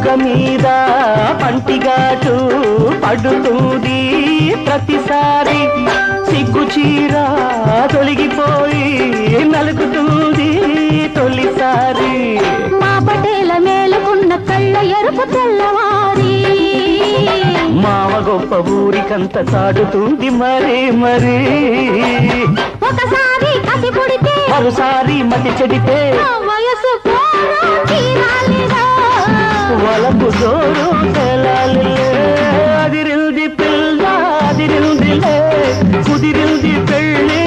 బుగ్గ మీద పంటిగాటు పడుతుంది ప్రతిసారి సిగ్గు చీర తొలగిపోయి నలుగుతుంది తొలిసారి మా పటేల మేలుకున్న కళ్ళ ఎరుపు తెల్లవారి మావ గొప్ప ఊరికంత చాటుతుంది మరి మరి ఒకసారి కసి పుడితే మరోసారి మతి చెడితే వయసు వలపు జోరు అదిరింది పిల్ల అదిరిందిలే కుదిరింది పెళ్ళి